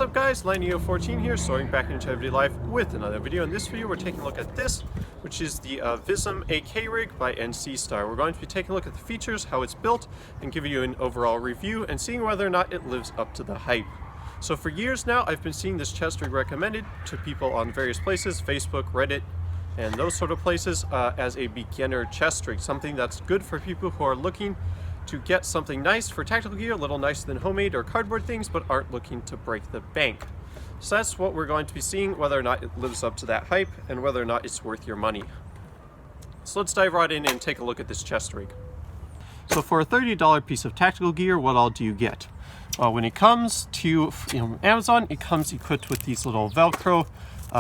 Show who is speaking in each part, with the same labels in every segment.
Speaker 1: up guys, Lineo14 here, soaring back into everyday life with another video. In this video we're taking a look at this, which is the Vism AK rig by NC Star. We're going to be taking a look at the features, how it's built, and giving you an overall review and seeing whether or not it lives up to the hype. So for years now I've been seeing this chest rig recommended to people on various places, Facebook, Reddit, and those sort of places as a beginner chest rig, something that's good for people who are looking to get something nice for tactical gear, a little nicer than homemade or cardboard things, but aren't looking to break the bank. So that's what we're going to be seeing, whether or not it lives up to that hype and whether or not it's worth your money. So let's dive right in and take a look at this chest rig. So for a $30 piece of tactical gear, what all do you get? When it comes to Amazon, it comes equipped with these little Velcro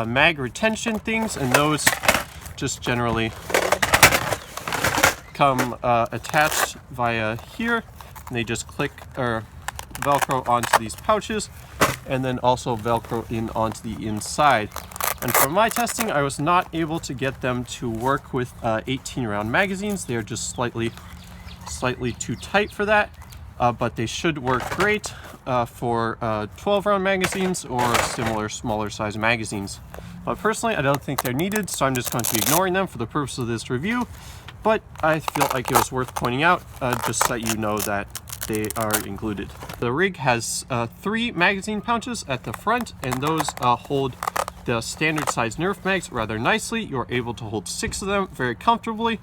Speaker 1: mag retention things, and those just generally come attached via here, and they just click or Velcro onto these pouches and then also Velcro in onto the inside. And from my testing, I was not able to get them to work with 18 round magazines. They're just slightly too tight for that, but they should work great for 12 round magazines or similar smaller size magazines. But personally, I don't think they're needed, so I'm just going to be ignoring them for the purpose of this review. But I feel like it was worth pointing out, just so you know that they are included. The rig has 3 magazine pouches at the front, and those hold the standard size Nerf mags rather nicely. You're able to hold 6 of them very comfortably.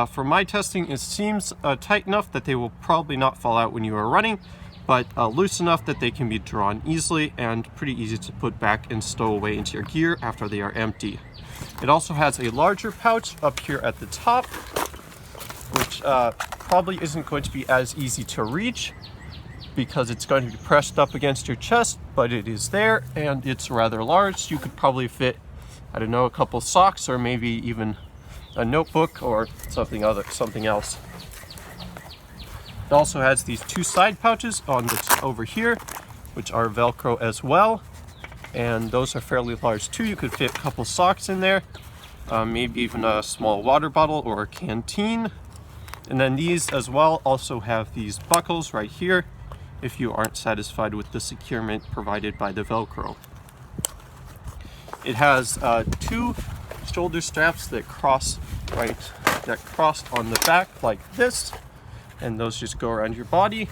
Speaker 1: For my testing, it seems tight enough that they will probably not fall out when you are running, but loose enough that they can be drawn easily and pretty easy to put back and stow away into your gear after they are empty. It also has a larger pouch up here at the top, which probably isn't going to be as easy to reach because it's going to be pressed up against your chest, but it is there and it's rather large. You could probably fit, I don't know, a couple socks or maybe even a notebook or something else. It also has these 2 side pouches on over here, which are Velcro as well. And those are fairly large too. You could fit a couple socks in there, maybe even a small water bottle or a canteen. And then these as well also have these buckles right here if you aren't satisfied with the securement provided by the Velcro. It has 2 shoulder straps that cross on the back like this, and those just go around your body.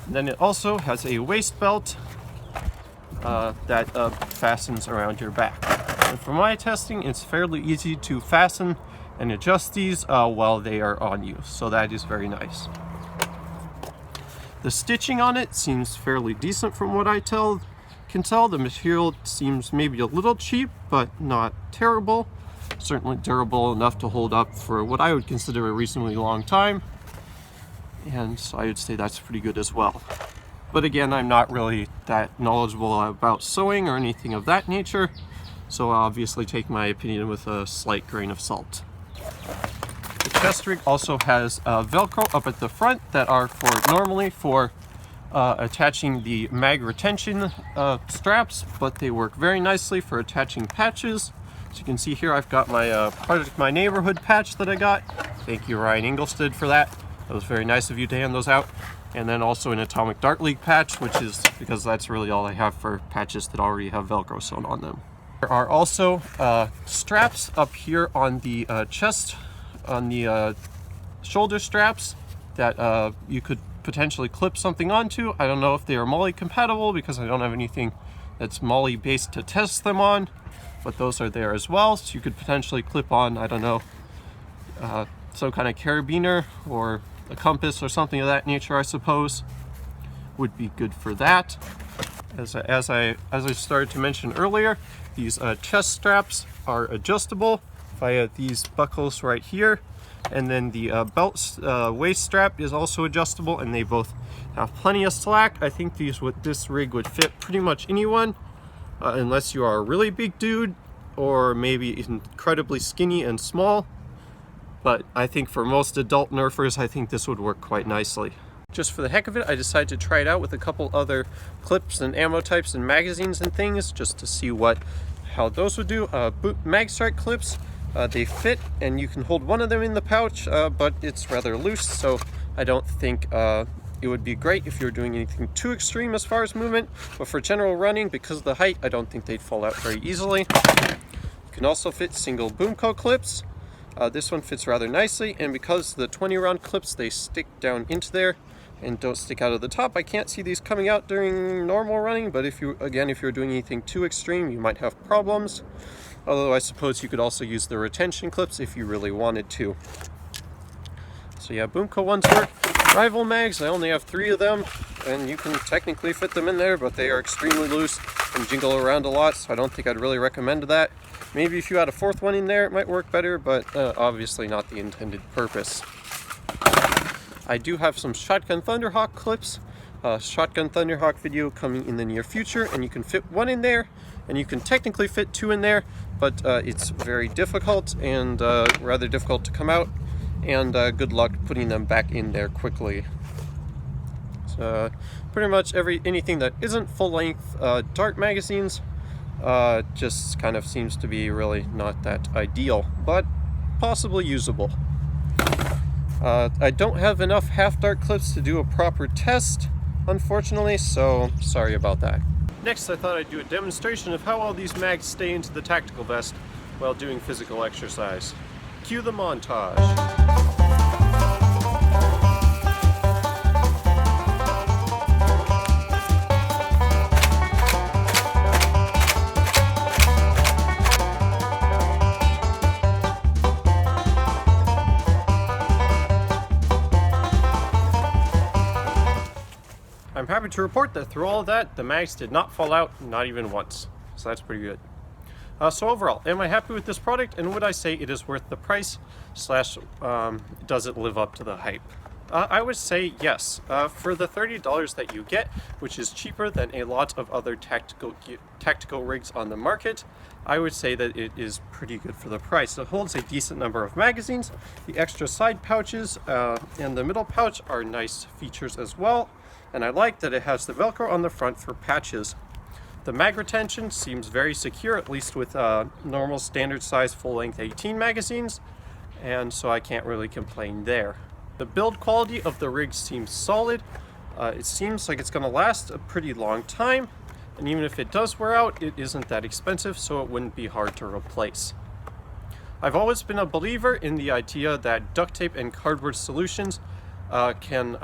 Speaker 1: And then it also has a waist belt that fastens around your back. And for my testing, it's fairly easy to fasten and adjust these while they are on you, so that is very nice. The stitching on it seems fairly decent from what I can tell. The material seems maybe a little cheap, but not terrible. Certainly durable enough to hold up for what I would consider a reasonably long time, and so I would say that's pretty good as well. But again, I'm not really that knowledgeable about sewing or anything of that nature, so I'll obviously take my opinion with a slight grain of salt. The chest rig also has Velcro up at the front that are normally for attaching the mag retention straps, but they work very nicely for attaching patches. So you can see here I've got my Project My Neighborhood patch that I got. Thank you, Ryan Ingolstead, for that. That was very nice of you to hand those out. And then also an Atomic Dart League patch, which is because that's really all I have for patches that already have Velcro sewn on them. There are also straps up here on the chest, on the shoulder straps that you could potentially clip something onto. I don't know if they are MOLLE compatible because I don't have anything that's MOLLE based to test them on, but those are there as well. So you could potentially clip on, I don't know, some kind of carabiner or a compass or something of that nature, I suppose, would be good for that. As I started to mention earlier, these chest straps are adjustable via these buckles right here, and then the belt waist strap is also adjustable, and they both have plenty of slack. I think this rig would fit pretty much anyone, unless you are a really big dude or maybe incredibly skinny and small. But I think for most adult nerfers, I think this would work quite nicely. Just for the heck of it, I decided to try it out with a couple other clips and ammo types and magazines and things, just to see how those would do. Mag strike clips, they fit and you can hold one of them in the pouch, but it's rather loose, so I don't think it would be great if you were doing anything too extreme as far as movement, but for general running, because of the height, I don't think they'd fall out very easily. You can also fit single Boomco clips. This one fits rather nicely, and because the 20 round clips, they stick down into there and don't stick out of the top. I can't see these coming out during normal running, but if you're doing anything too extreme, you might have problems. Although I suppose you could also use the retention clips if you really wanted to. So yeah, Boomco ones work. Rival mags, I only have 3 of them, and you can technically fit them in there, but they are extremely loose and jingle around a lot, so I don't think I'd really recommend that. Maybe if you had a 4th one in there, it might work better, but obviously not the intended purpose. I do have some Shotgun Thunderhawk clips. Shotgun Thunderhawk video coming in the near future, and you can fit 1 in there, and you can technically fit 2 in there, but it's very difficult and rather difficult to come out, and good luck putting them back in there quickly. So pretty much anything that isn't full-length dart magazines just kind of seems to be really not that ideal, but possibly usable. I don't have enough half-dart clips to do a proper test, unfortunately, so sorry about that. Next, I thought I'd do a demonstration of how all these mags stay into the tactical vest while doing physical exercise. Cue the montage. I'm happy to report that through all of that, the mags did not fall out, not even once. So that's pretty good. So overall, am I happy with this product, and would I say it is worth the price / does it live up to the hype? I would say yes. For the $30 that you get, which is cheaper than a lot of other tactical rigs on the market, I would say that it is pretty good for the price. It holds a decent number of magazines. The extra side pouches and the middle pouch are nice features as well. And I like that it has the Velcro on the front for patches. The mag retention seems very secure, at least with normal standard size full-length 18 magazines, and so I can't really complain there. The build quality of the rig seems solid. It seems like it's going to last a pretty long time, and even if it does wear out, it isn't that expensive, so it wouldn't be hard to replace. I've always been a believer in the idea that duct tape and cardboard solutions can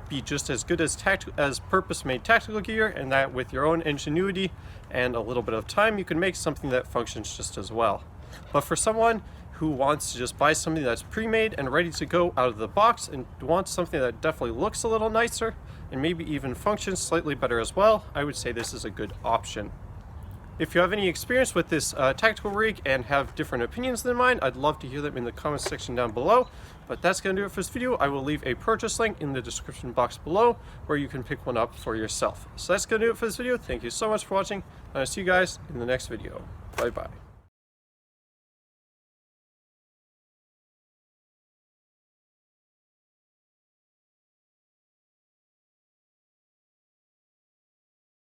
Speaker 1: be just as good as purpose-made tactical gear, and that with your own ingenuity and a little bit of time, you can make something that functions just as well. But for someone who wants to just buy something that's pre-made and ready to go out of the box and wants something that definitely looks a little nicer and maybe even functions slightly better as well, I would say this is a good option. If you have any experience with this tactical rig and have different opinions than mine, I'd love to hear them in the comments section down below. But that's going to do it for this video. I will leave a purchase link in the description box below where you can pick one up for yourself. So that's going to do it for this video. Thank you so much for watching, and I'll see you guys in the next video. Bye bye.